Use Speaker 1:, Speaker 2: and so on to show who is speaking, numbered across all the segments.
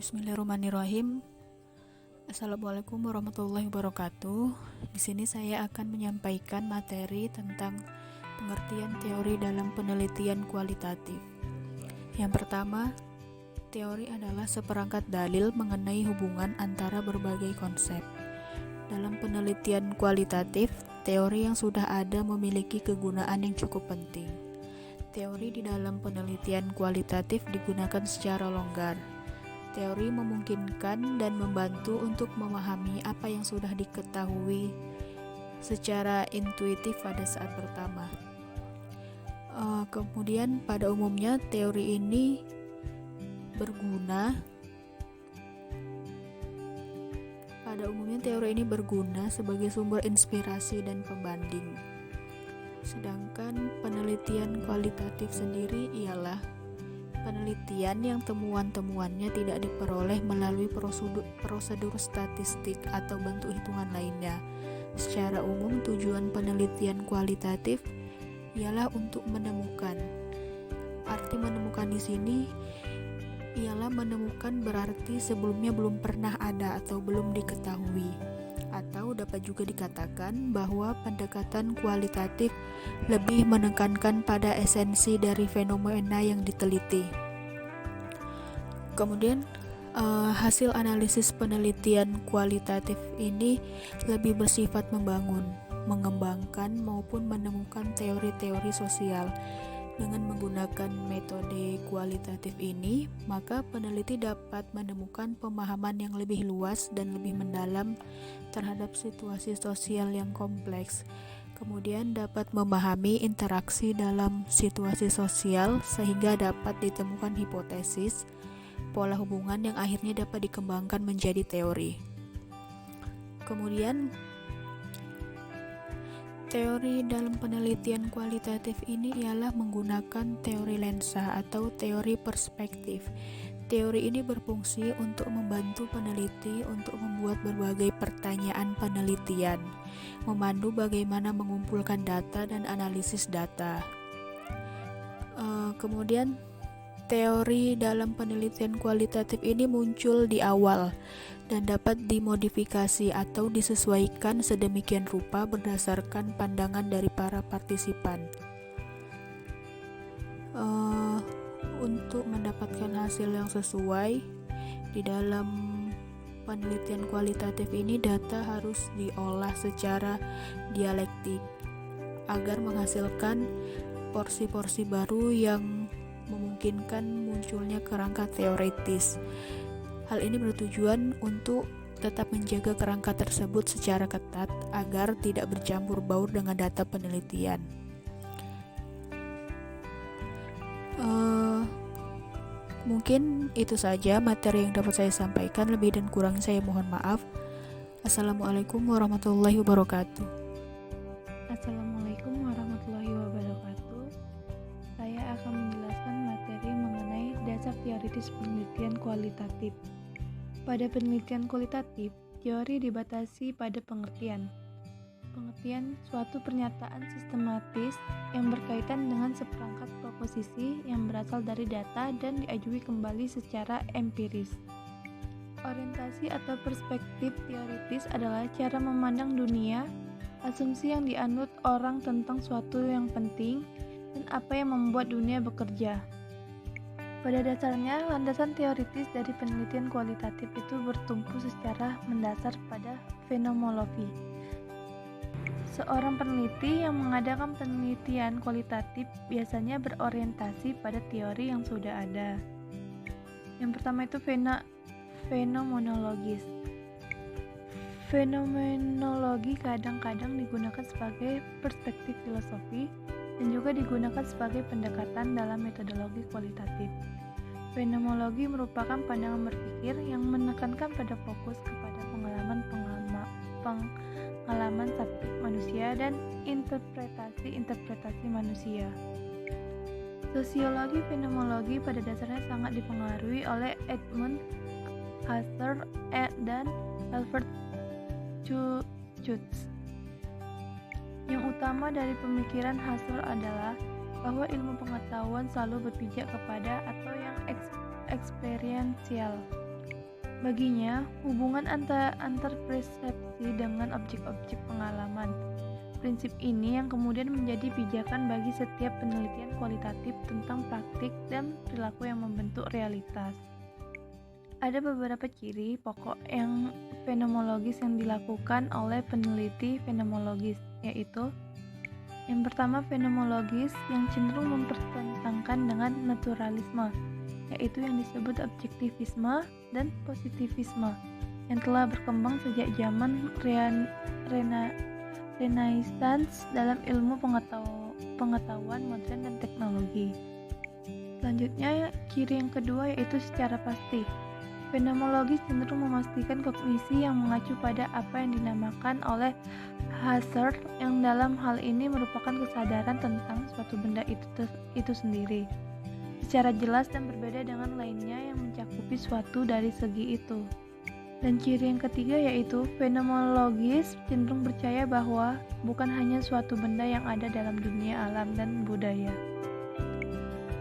Speaker 1: Bismillahirrahmanirrahim. Assalamualaikum warahmatullahi wabarakatuh. Di sini saya akan menyampaikan materi tentang pengertian teori dalam penelitian kualitatif. Yang pertama, teori adalah seperangkat dalil mengenai hubungan antara berbagai konsep. Dalam penelitian kualitatif, teori yang sudah ada memiliki kegunaan yang cukup penting. Teori di dalam penelitian kualitatif digunakan secara longgar. Teori memungkinkan dan membantu untuk memahami apa yang sudah diketahui secara intuitif pada saat pertama. Kemudian pada umumnya teori ini berguna sebagai sumber inspirasi dan pembanding. Sedangkan penelitian kualitatif sendiri ialah penelitian yang temuan-temuannya tidak diperoleh melalui prosedur statistik atau bentuk hitungan lainnya. Secara umum, tujuan penelitian kualitatif ialah untuk menemukan. Arti menemukan di sini ialah menemukan berarti sebelumnya belum pernah ada atau belum diketahui. Atau dapat juga dikatakan bahwa pendekatan kualitatif lebih menekankan pada esensi dari fenomena yang diteliti. Kemudian hasil analisis penelitian kualitatif ini lebih bersifat membangun, mengembangkan maupun menemukan teori-teori sosial. Dengan menggunakan metode kualitatif ini, maka peneliti dapat menemukan pemahaman yang lebih luas dan lebih mendalam terhadap situasi sosial yang kompleks. Kemudian dapat memahami interaksi dalam situasi sosial sehingga dapat ditemukan hipotesis, pola hubungan yang akhirnya dapat dikembangkan menjadi teori. Kemudian teori dalam penelitian kualitatif ini ialah menggunakan teori lensa atau teori perspektif. Teori ini berfungsi untuk membantu peneliti untuk membuat berbagai pertanyaan penelitian, memandu bagaimana mengumpulkan data dan analisis data. Kemudian teori dalam penelitian kualitatif ini muncul di awal dan dapat dimodifikasi atau disesuaikan sedemikian rupa berdasarkan pandangan dari para partisipan. Untuk mendapatkan hasil yang sesuai di dalam penelitian kualitatif ini, data harus diolah secara dialektik agar menghasilkan porsi-porsi baru yang memungkinkan munculnya kerangka teoritis. Hal ini bertujuan untuk tetap menjaga kerangka tersebut secara ketat agar tidak bercampur baur dengan data penelitian. Mungkin itu saja materi yang dapat saya sampaikan. Lebih dan kurangnya saya mohon maaf. Assalamualaikum warahmatullahi wabarakatuh.
Speaker 2: Assalamualaikum warahmatullahi wabarakatuh. Saya akan menjelaskan materi mengenai dasar teoritis penelitian kualitatif. Pada penelitian kualitatif, teori dibatasi pada pengertian suatu pernyataan sistematis yang berkaitan dengan seperangkat proposisi yang berasal dari data dan diajui kembali secara empiris. Orientasi atau perspektif teoritis adalah cara memandang dunia, asumsi yang dianut orang tentang suatu yang penting, dan apa yang membuat dunia bekerja. Pada dasarnya, landasan teoritis dari penelitian kualitatif itu bertumpu secara mendasar pada fenomenologi. Seorang peneliti yang mengadakan penelitian kualitatif biasanya berorientasi pada teori yang sudah ada. Yang pertama itu fenomenologis. Fenomenologi kadang-kadang digunakan sebagai perspektif filosofi dan juga digunakan sebagai pendekatan dalam metodologi kualitatif. Fenomenologi merupakan pandangan berpikir yang menekankan pada fokus kepada pengalaman subjek manusia dan interpretasi manusia. Sosiologi fenomenologi pada dasarnya sangat dipengaruhi oleh Edmund Husserl dan Albert Schutz. Yang utama dari pemikiran Husserl adalah bahwa ilmu pengetahuan selalu berpijak kepada atau yang eksperiensial. Baginya, hubungan antar persepsi dengan objek-objek pengalaman. Prinsip ini yang kemudian menjadi pijakan bagi setiap penelitian kualitatif tentang praktik dan perilaku yang membentuk realitas. Ada beberapa ciri pokok yang fenomenologis yang dilakukan oleh peneliti fenomenologis, yaitu yang pertama, fenomenologis yang cenderung mempertentangkan dengan naturalisme, yaitu yang disebut objektivisme dan positivisme, yang telah berkembang sejak zaman Renaissance dalam ilmu pengetahuan modern dan teknologi. Selanjutnya, ciri yang kedua yaitu secara pasti. Fenomenologi cenderung memastikan kognisi yang mengacu pada apa yang dinamakan oleh Husserl, yang dalam hal ini merupakan kesadaran tentang suatu benda itu sendiri, secara jelas dan berbeda dengan lainnya yang mencakupi suatu dari segi itu. Dan ciri yang ketiga yaitu fenomenologis cenderung percaya bahwa bukan hanya suatu benda yang ada dalam dunia alam dan budaya.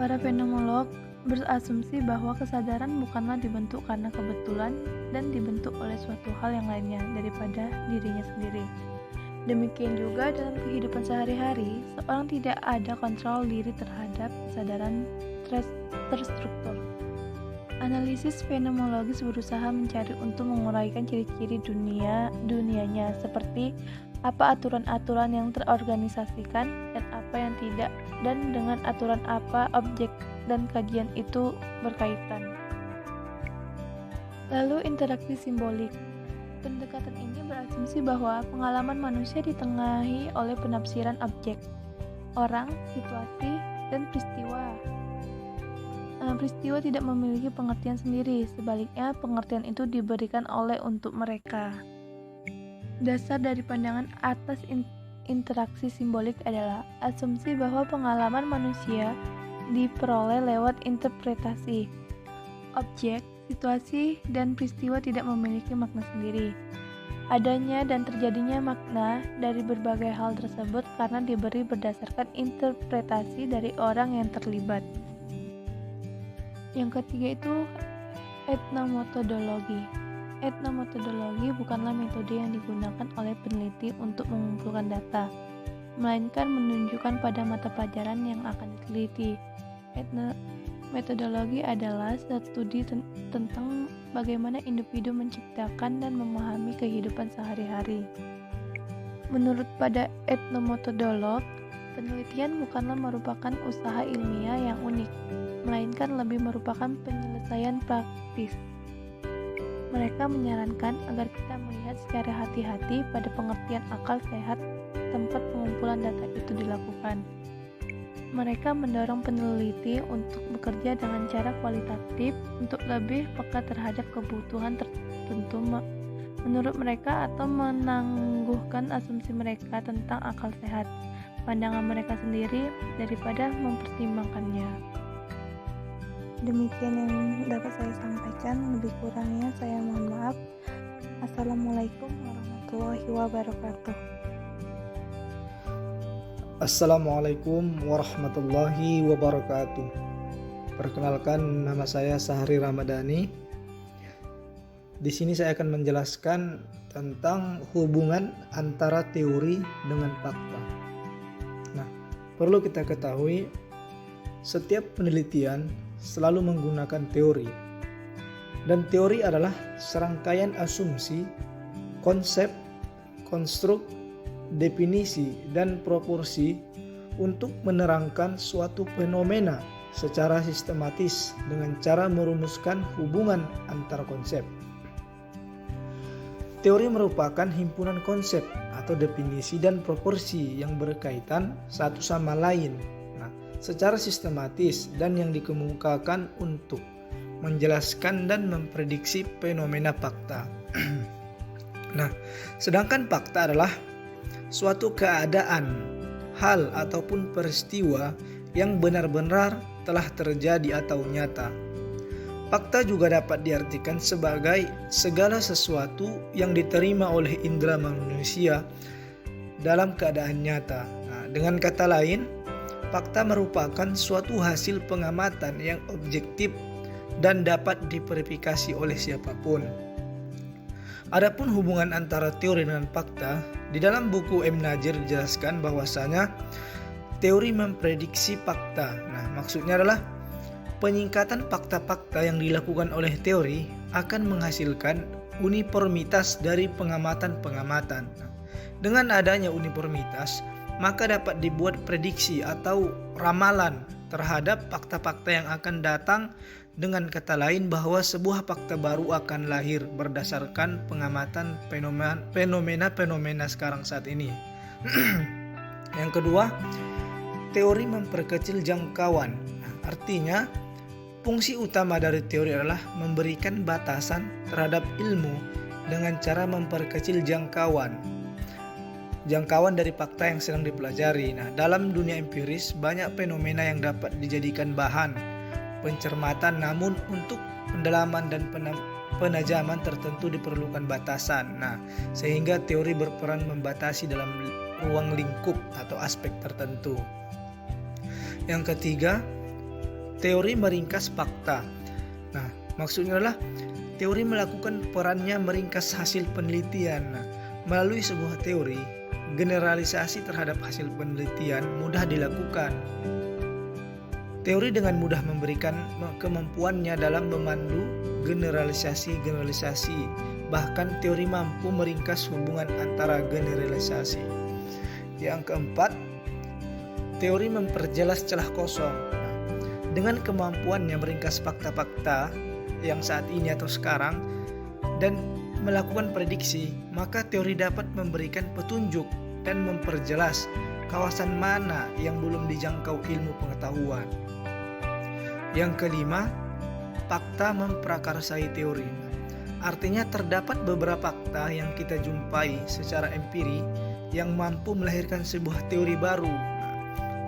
Speaker 2: Para fenomenolog berasumsi bahwa kesadaran bukanlah dibentuk karena kebetulan dan dibentuk oleh suatu hal yang lainnya daripada dirinya sendiri. Demikian juga dalam kehidupan sehari-hari, seorang tidak ada kontrol diri terhadap kesadaran terstruktur. Analisis fenomenologis berusaha mencari untuk menguraikan ciri-ciri dunianya, seperti apa aturan-aturan yang terorganisasikan dan apa yang tidak, dan dengan aturan apa objek dan kajian itu berkaitan. Lalu interaksi simbolik. Pendekatan ini berasumsi bahwa pengalaman manusia ditengahi oleh penafsiran objek, orang, situasi, dan peristiwa. Peristiwa tidak memiliki pengertian sendiri, sebaliknya pengertian itu diberikan oleh untuk mereka. Dasar dari pandangan atas interaksi simbolik adalah asumsi bahwa pengalaman manusia diperoleh lewat interpretasi. Objek, situasi, dan peristiwa tidak memiliki makna sendiri. Adanya dan terjadinya makna dari berbagai hal tersebut karena diberi berdasarkan interpretasi dari orang yang terlibat. Yang ketiga itu etnometodologi. Etnometodologi bukanlah metode yang digunakan oleh peneliti untuk mengumpulkan data, melainkan menunjukkan pada mata pelajaran yang akan diteliti. Metodologi adalah studi tentang bagaimana individu menciptakan dan memahami kehidupan sehari-hari. Menurut pada etnometodolog, penelitian bukanlah merupakan usaha ilmiah yang unik, melainkan lebih merupakan penyelesaian praktis. Mereka menyarankan agar kita melihat secara hati-hati pada pengertian akal sehat tempat pengumpulan data itu dilakukan. Mereka mendorong peneliti untuk bekerja dengan cara kualitatif untuk lebih peka terhadap kebutuhan tertentu menurut mereka atau menangguhkan asumsi mereka tentang akal sehat, pandangan mereka sendiri daripada mempertimbangkannya. Demikian yang dapat saya sampaikan, lebih kurangnya saya mohon maaf. Assalamualaikum warahmatullahi wabarakatuh.
Speaker 3: Assalamualaikum warahmatullahi wabarakatuh. Perkenalkan, nama saya Sahri Ramadhani. Di sini saya akan menjelaskan tentang hubungan antara teori dengan fakta. Nah, perlu kita ketahui, setiap penelitian selalu menggunakan teori. Dan teori adalah serangkaian asumsi, konsep, konstruk, definisi, dan proporsi untuk menerangkan suatu fenomena secara sistematis dengan cara merumuskan hubungan antar konsep. Teori merupakan himpunan konsep atau definisi dan proporsi yang berkaitan satu sama lain, secara sistematis dan yang dikemukakan untuk menjelaskan dan memprediksi fenomena fakta. Nah, sedangkan fakta adalah suatu keadaan, hal ataupun peristiwa yang benar-benar telah terjadi atau nyata. Fakta juga dapat diartikan sebagai segala sesuatu yang diterima oleh indera manusia dalam keadaan nyata. Nah, dengan kata lain, fakta merupakan suatu hasil pengamatan yang objektif dan dapat diverifikasi oleh siapapun. Adapun hubungan antara teori dengan fakta, di dalam buku M. Najir dijelaskan bahwasanya teori memprediksi fakta. Nah, maksudnya adalah penyingkatan fakta-fakta yang dilakukan oleh teori akan menghasilkan uniformitas dari pengamatan-pengamatan. Nah, dengan adanya uniformitas, maka dapat dibuat prediksi atau ramalan terhadap fakta-fakta yang akan datang. Dengan kata lain bahwa sebuah fakta baru akan lahir berdasarkan pengamatan fenomena-fenomena sekarang saat ini. Yang kedua, teori memperkecil jangkauan. Artinya, fungsi utama dari teori adalah memberikan batasan terhadap ilmu dengan cara memperkecil jangkauan dari fakta yang sedang dipelajari. Nah, dalam dunia empiris banyak fenomena yang dapat dijadikan bahan pencermatan, namun untuk pendalaman dan penajaman tertentu diperlukan batasan. Nah, sehingga teori berperan membatasi dalam ruang lingkup atau aspek tertentu. Yang ketiga, teori meringkas fakta. Nah, maksudnya adalah teori melakukan perannya meringkas hasil penelitian. Nah, melalui sebuah teori, generalisasi terhadap hasil penelitian mudah dilakukan. Teori dengan mudah memberikan kemampuannya dalam memandu generalisasi. Bahkan teori mampu meringkas hubungan antara generalisasi. Yang keempat, teori memperjelas celah kosong. Dengan kemampuannya meringkas fakta-fakta yang saat ini atau sekarang dan melakukan prediksi, maka teori dapat memberikan petunjuk dan memperjelas kawasan mana yang belum dijangkau ilmu pengetahuan. Yang kelima, fakta memprakarsai teori. Artinya terdapat beberapa fakta yang kita jumpai secara empiri yang mampu melahirkan sebuah teori baru.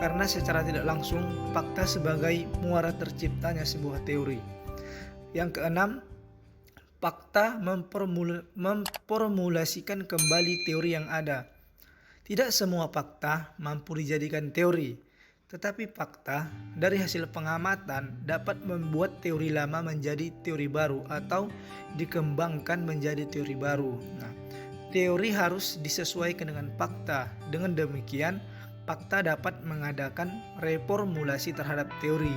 Speaker 3: Karena secara tidak langsung fakta sebagai muara terciptanya sebuah teori. Yang keenam, fakta memformulasikan kembali teori yang ada. Tidak semua fakta mampu dijadikan teori. Tetapi fakta dari hasil pengamatan dapat membuat teori lama menjadi teori baru atau dikembangkan menjadi teori baru. Nah, teori harus disesuaikan dengan fakta. Dengan demikian, fakta dapat mengadakan reformulasi terhadap teori.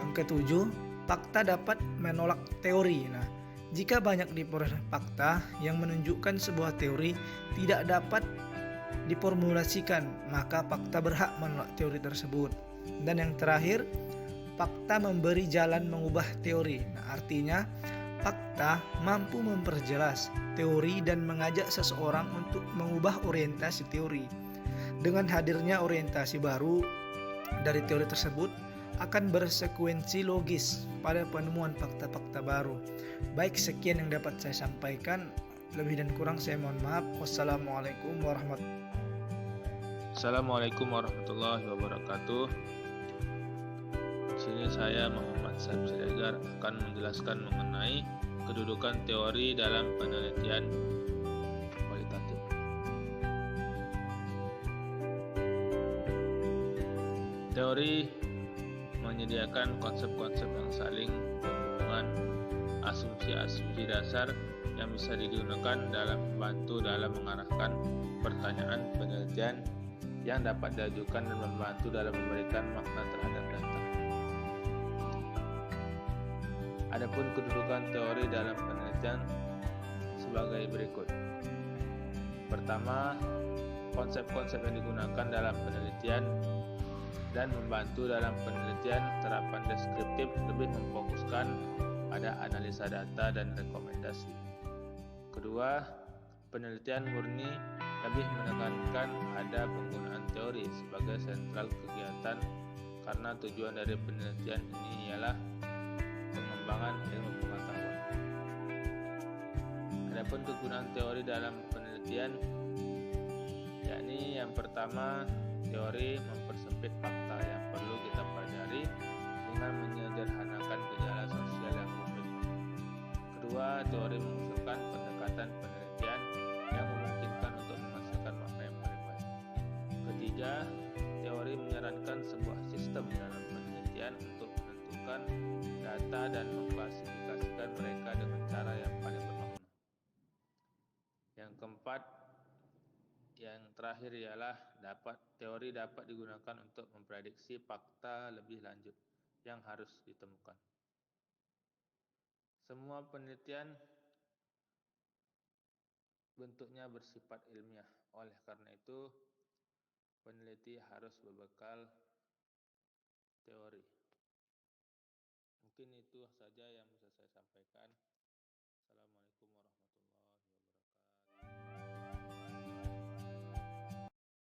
Speaker 3: Yang ketujuh, fakta dapat menolak teori. Nah, jika banyak diperoleh fakta yang menunjukkan sebuah teori tidak dapat diformulasikan, maka fakta berhak menolak teori tersebut. Dan yang terakhir, fakta memberi jalan mengubah teori. Nah, artinya fakta mampu memperjelas teori dan mengajak seseorang untuk mengubah orientasi teori. Dengan hadirnya orientasi baru dari teori tersebut akan bersekuensi logis pada penemuan fakta-fakta baru. Baik, sekian yang dapat saya sampaikan. Lebih dan kurang saya mohon maaf. Wassalamualaikum
Speaker 4: warahmatullahi wabarakatuh. Di sini saya Muhammad Saib Siregar akan menjelaskan mengenai kedudukan teori dalam penelitian kualitatif. Teori menyediakan konsep-konsep yang saling berhubungan, asumsi-asumsi dasar yang bisa digunakan dalam membantu dalam mengarahkan pertanyaan penelitian yang dapat diajukan dan membantu dalam memberikan makna terhadap data. Adapun kedudukan teori dalam penelitian sebagai berikut. Pertama, konsep-konsep yang digunakan dalam penelitian dan membantu dalam penelitian terapan deskriptif lebih memfokuskan pada analisa data dan rekomendasi. Kedua, penelitian murni lebih menekankan ada penggunaan teori sebagai sentral kegiatan karena tujuan dari penelitian ini ialah pengembangan ilmu pengetahuan. Adapun kegunaan teori dalam penelitian, yakni yang pertama, teori mempersempit fakta yang perlu kita pelajari dengan menyederhanakan gejala sosial yang rumit. Kedua, teori mengusulkan pendekatan penelitian yang memungkinkan untuk menghasilkan makna yang paling baik. Ketiga, teori menyarankan sebuah sistem dalam penelitian untuk menentukan mengumpulkan data dan mengklasifikasikan mereka dengan cara yang paling bermakna. Yang keempat, yang terakhir ialah teori dapat digunakan untuk memprediksi fakta lebih lanjut yang harus ditemukan. Semua penelitian bentuknya bersifat ilmiah. Oleh karena itu, peneliti harus berbekal teori. Mungkin itu saja yang bisa saya sampaikan. Assalamualaikum warahmatullahi wabarakatuh.